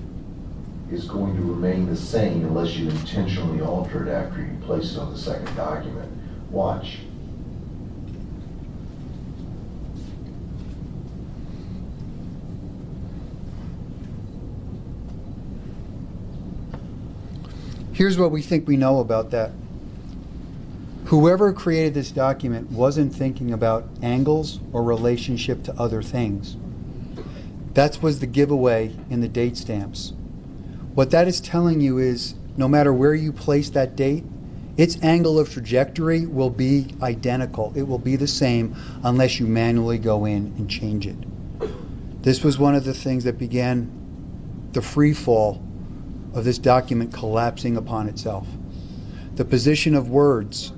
is going to remain the same unless you intentionally alter it after you place it on the second document. Watch. Here's what we think we know about that. Whoever created this document wasn't thinking about angles or relationship to other things. That was the giveaway in the date stamps. What that is telling you is no matter where you place that date, its angle of trajectory will be identical. It will be the same unless you manually go in and change it. This was one of the things that began the free fall of this document collapsing upon itself. The position of words,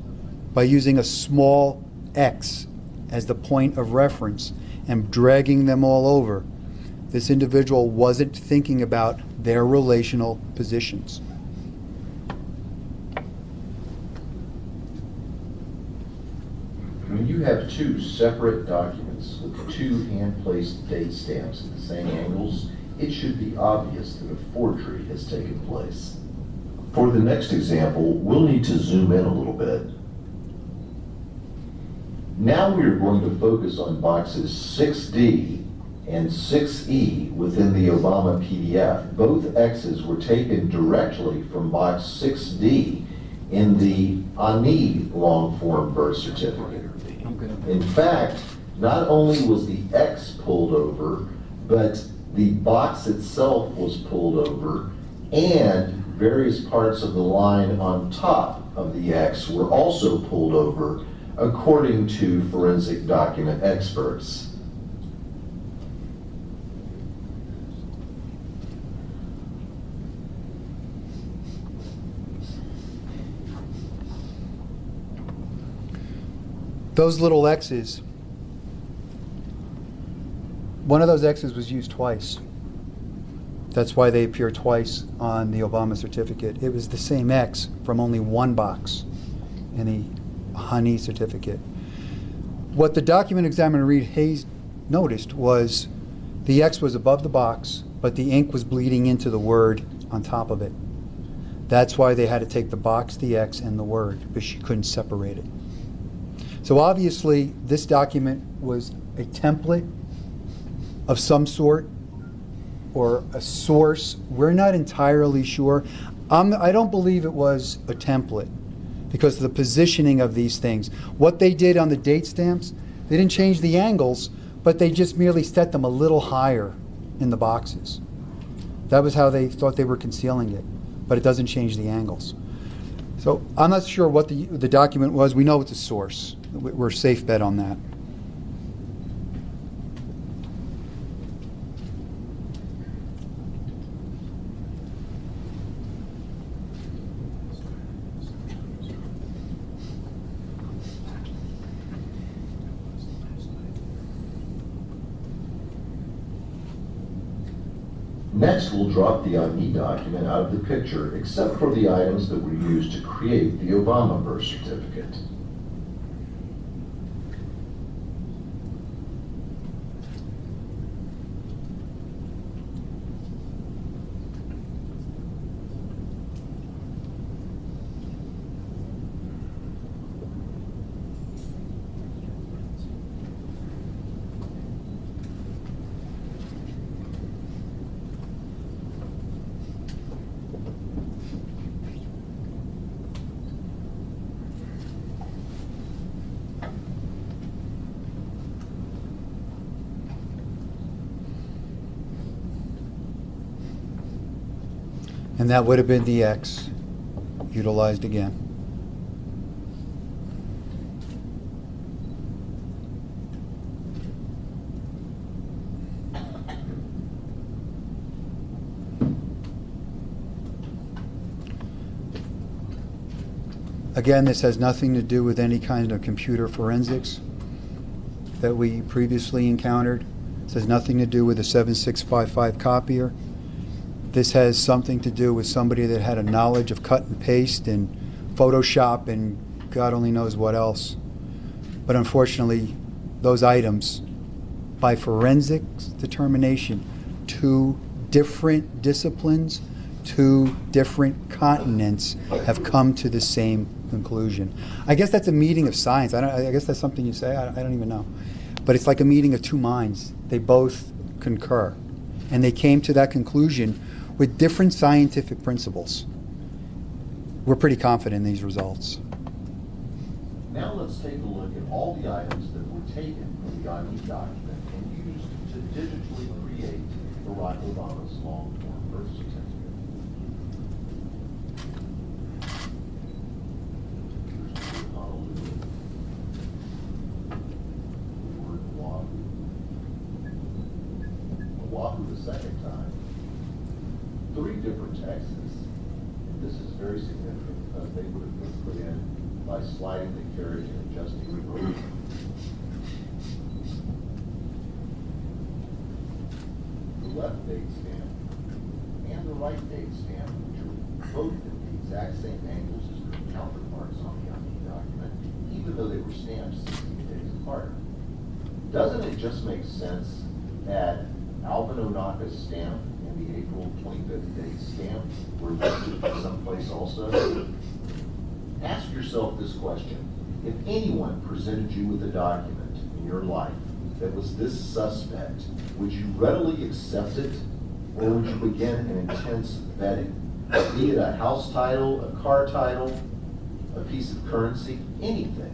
by using a small x as the point of reference and dragging them all over, this individual wasn't thinking about their relational positions. When you have two separate documents with two hand-placed date stamps at the same angles, it should be obvious that a forgery has taken place. For the next example, we'll need to zoom in a little bit. Now we are going to focus on boxes 6D and 6E within the Obama PDF. Both X's were taken directly from box 6D in the Ah'Nee long-form birth certificate. In fact, not only was the X pulled over, but the box itself was pulled over, and various parts of the line on top of the X were also pulled over, according to forensic document experts. Those little X's, one of those X's was used twice. That's why they appear twice on the Obama certificate. It was the same X from only one box in the Ah'Nee certificate. What the document examiner Reed Hayes noticed was the X was above the box, but the ink was bleeding into the word on top of it. That's why they had to take the box, the X, and the word, because she couldn't separate it. So obviously, this document was a template of some sort or a source. We're not entirely sure. I don't believe it was a template because of the positioning of these things. What they did on the date stamps, they didn't change the angles, but they just merely set them a little higher in the boxes. That was how they thought they were concealing it, but it doesn't change the angles. So I'm not sure what the document was. We know it's a source. We're a safe bet on that. Next, we'll drop the Ah'Nee document out of the picture, except for the items that were used to create the Obama birth certificate. And that would have been the X utilized again. Again, this has nothing to do with any kind of computer forensics that we previously encountered. This has nothing to do with a 7655 copier. This has something to do with somebody that had a knowledge of cut and paste and Photoshop and God only knows what else. But unfortunately, those items, by forensics determination, 2 different disciplines, 2 different continents have come to the same conclusion. I guess that's a meeting of science. I guess that's something you say. I don't even know. But it's like a meeting of 2 minds. They both concur. And they came to that conclusion with different scientific principles. We're pretty confident in these results. Now let's take a look at all the items that were taken from the Ah'Nee document and used to digitally create Barack Obama's long-form birth certificate. Here's the word Honolulu. The word Oahu. Oahu the second time. 3 different X's. And this is very significant because they would have been put in by sliding the carriage and adjusting the rope. The left date stamp and the right date stamp, which are both at the exact same angles as their counterparts on the Ah'Nee document, even though they were stamped 16 days apart. Doesn't it just make sense that Alvin Onaka's stamp and the April 25th date stamp were listed someplace also? Ask yourself this question. If anyone presented you with a document in your life that was this suspect, would you readily accept it, or would you begin an intense vetting? Be it a house title, a car title, a piece of currency, anything.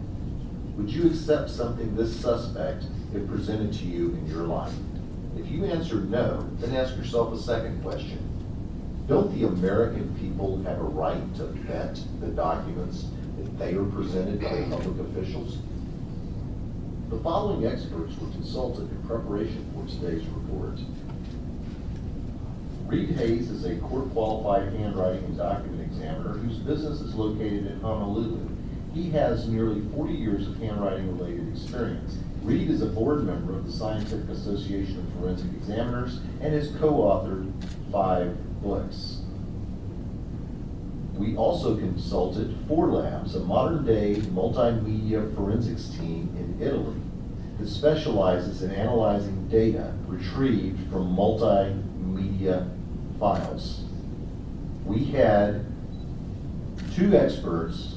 Would you accept something this suspect if presented to you in your life? If you answer no, then ask yourself a second question. Don't the American people have a right to vet the documents that they are presented by public officials? The following experts were consulted in preparation for today's report. Reed Hayes is a court-qualified handwriting and document examiner whose business is located in Honolulu. He has nearly 40 years of handwriting-related experience. Reed is a board member of the Scientific Association of Forensic Examiners and has co-authored 5 books. We also consulted 4 Labs, a modern-day multimedia forensics team in Italy that specializes in analyzing data retrieved from multimedia files. We had 2 experts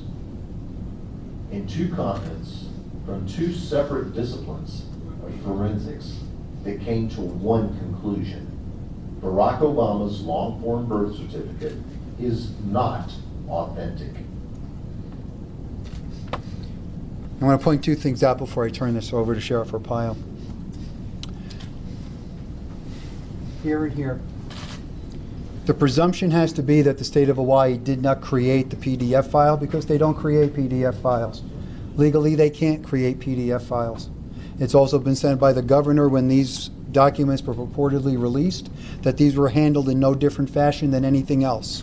in 2 continents from 2 separate disciplines of forensics that came to one conclusion. Barack Obama's long-form birth certificate is not authentic. I want to point 2 things out before I turn this over to Sheriff Arpaio. Here and here. The presumption has to be that the state of Hawaii did not create the PDF file because they don't create PDF files. Legally, they can't create PDF files. It's also been said by the governor when these documents were purportedly released that these were handled in no different fashion than anything else.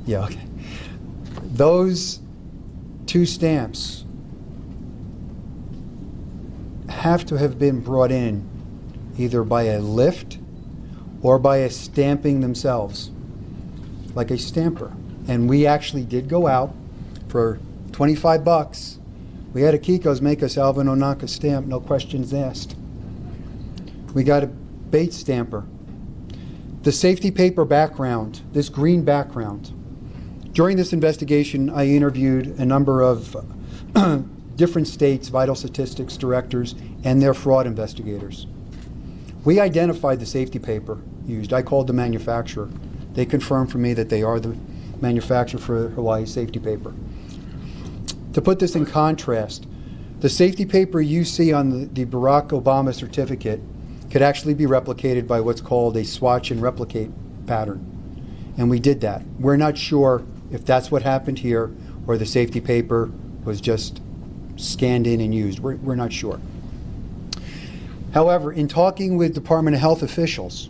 Yeah, okay. Those 2 stamps have to have been brought in either by a lift or by a stamping themselves, like a stamper. And we actually did go out for $25. We had a Kiko's make us Alvin Onaka stamp, no questions asked. We got a Bates stamper. The safety paper background, this green background. During this investigation, I interviewed a number of different states' vital statistics directors and their fraud investigators. We identified the safety paper used. I called the manufacturer. They confirmed for me that they are the manufacturer for Hawaii safety paper. To put this in contrast, the safety paper you see on the Barack Obama certificate could actually be replicated by what's called a swatch and replicate pattern. And we did that. We're not sure if that's what happened here or the safety paper was just scanned in and used. We're not sure. However, in talking with Department of Health officials,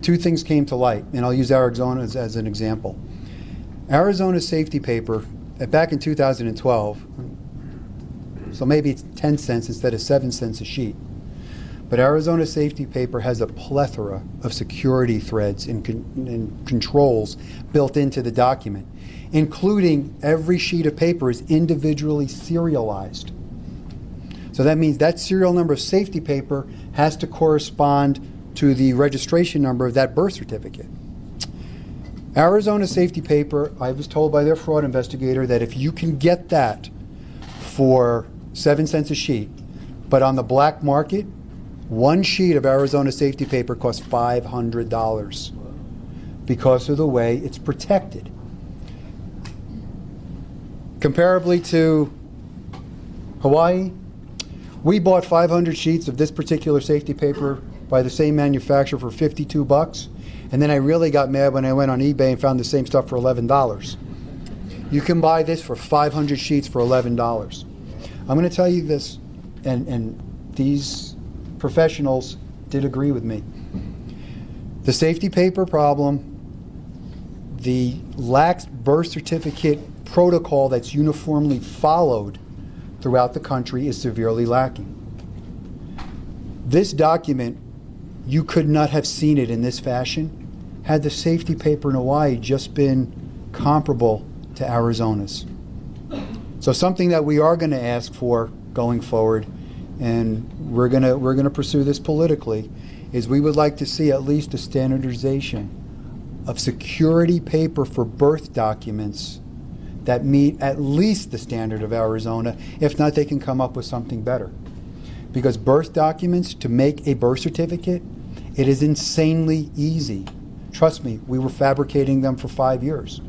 2 things came to light, and I'll use Arizona as an example. Arizona's safety paper, back in 2012, so maybe it's 10 cents instead of 7 cents a sheet, but Arizona's safety paper has a plethora of security threads and controls built into the document, including every sheet of paper is individually serialized. So that means that serial number of safety paper has to correspond to the registration number of that birth certificate. Arizona safety paper, I was told by their fraud investigator that if you can get that for 7 cents a sheet, but on the black market, 1 sheet of Arizona safety paper costs $500 because of the way it's protected. Comparably to Hawaii, we bought 500 sheets of this particular safety paper by the same manufacturer for $52, and then I really got mad when I went on eBay and found the same stuff for $11. You can buy this for 500 sheets for $11. I'm going to tell you this, and these professionals did agree with me. The safety paper problem, the lax birth certificate protocol that's uniformly followed throughout the country is severely lacking. This document, you could not have seen it in this fashion had the safety paper in Hawaii just been comparable to Arizona's. So something that we are going to ask for going forward, and we're going to pursue this politically, is we would like to see at least a standardization of security paper for birth documents that meet at least the standard of Arizona. If not, they can come up with something better. Because birth documents, to make a birth certificate, it is insanely easy. Trust me, we were fabricating them for 5 years.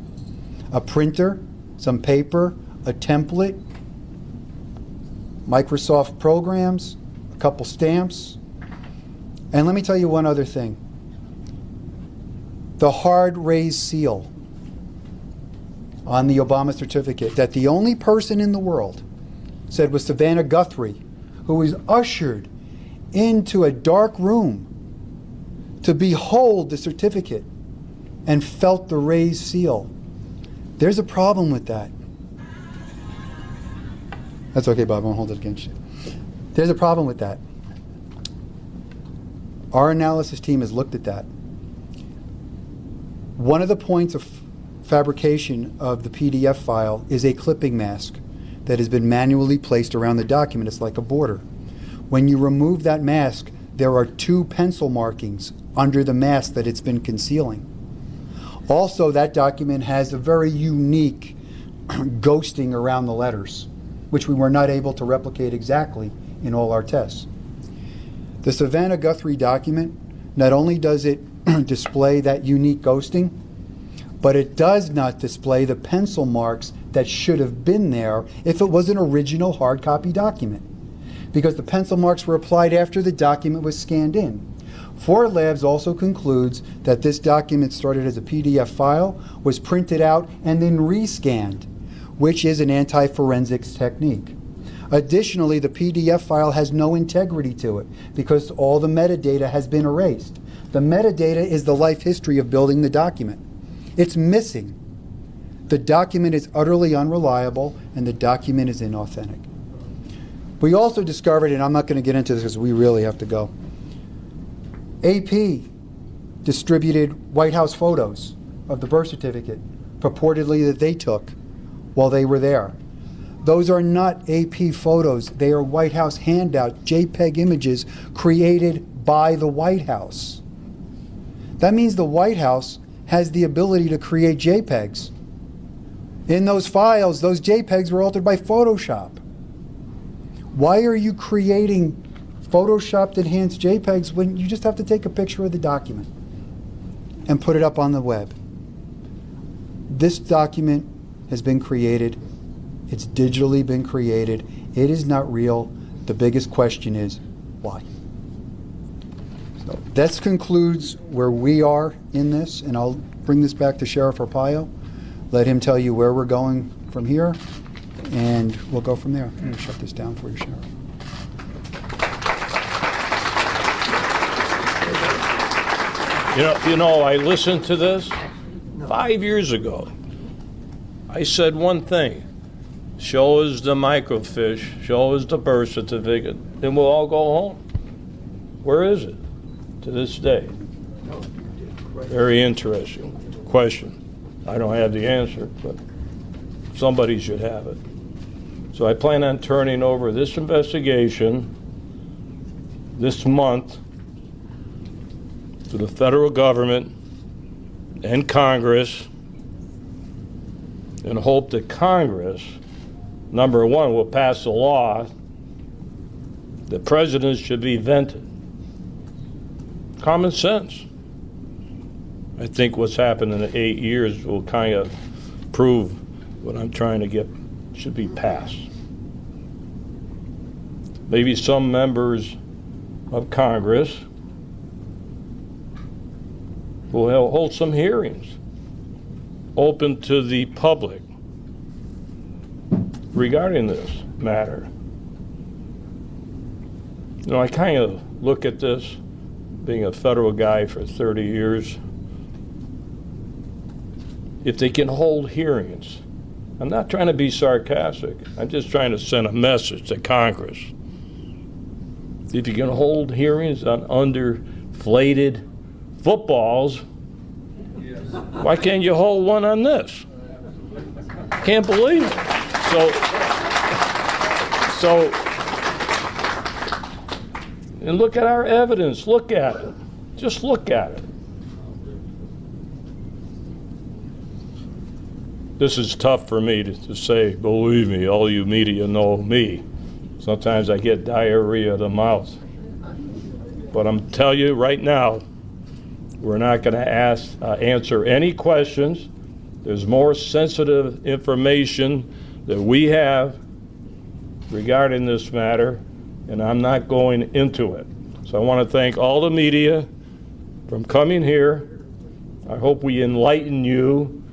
A printer, some paper, a template, Microsoft programs, a couple stamps. And let me tell you one other thing. The hard raised seal on the Obama certificate that the only person in the world said was Savannah Guthrie, who was ushered into a dark room to behold the certificate and felt the raised seal. There's a problem with that. That's okay, Bob, I won't hold it against you. There's a problem with that. Our analysis team has looked at that. One of the points of fabrication of the PDF file is a clipping mask that has been manually placed around the document. It's like a border. When you remove that mask, there are 2 pencil markings under the mask that it's been concealing. Also, that document has a very unique ghosting around the letters, which we were not able to replicate exactly in all our tests. The Savannah Guthrie document, not only does it display that unique ghosting, but it does not display the pencil marks that should have been there if it was an original hard copy document, because the pencil marks were applied after the document was scanned in. Ford Labs also concludes that this document started as a PDF file, was printed out, and then rescanned, which is an anti-forensics technique. Additionally, the PDF file has no integrity to it because all the metadata has been erased. The metadata is the life history of building the document. It's missing. The document is utterly unreliable and the document is inauthentic. We also discovered, and I'm not going to get into this because we really have to go, AP distributed White House photos of the birth certificate, purportedly that they took while they were there. Those are not AP photos. They are White House handout JPEG images created by the White House. That means the White House has the ability to create JPEGs. In those files, those JPEGs were altered by Photoshop. Why are you creating Photoshopped enhanced JPEGs when you just have to take a picture of the document and put it up on the web? This document has been created. It's digitally been created. It is not real. The biggest question is, why? So that concludes where we are in this, and I'll bring this back to Sheriff Arpaio. Let him tell you where we're going from here, and we'll go from there. I'm going to shut this down for you, Sheriff. You know, I listened to this 5 years ago. I said one thing: show us the microfiche, show us the birth certificate, and we'll all go home. Where is it to this day? Very interesting question. I don't have the answer, but somebody should have it. So I plan on turning over this investigation this month to the federal government and Congress, and hope that Congress, number one, will pass a law that presidents should be vented. Common sense. I think what's happened in the 8 years will kind of prove what I'm trying to get should be passed. Maybe some members of Congress will hold some hearings open to the public regarding this matter. You know, I kind of look at this, being a federal guy for 30 years, if they can hold hearings. I'm not trying to be sarcastic. I'm just trying to send a message to Congress. If you can hold hearings on underflated footballs, why can't you hold one on this? Can't believe it. So, and look at our evidence. Look at it. Just look at it. this is tough for me to say, believe me, all you media know me. Sometimes I get diarrhea of the mouth. But I'm telling you right now, we're not going to answer any questions. There's more sensitive information that we have regarding this matter, and I'm not going into it. So I want to thank all the media from coming here. I hope we enlighten you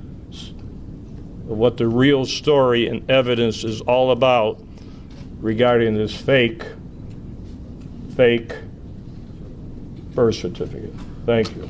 of what the real story and evidence is all about regarding this fake birth certificate. Thank you.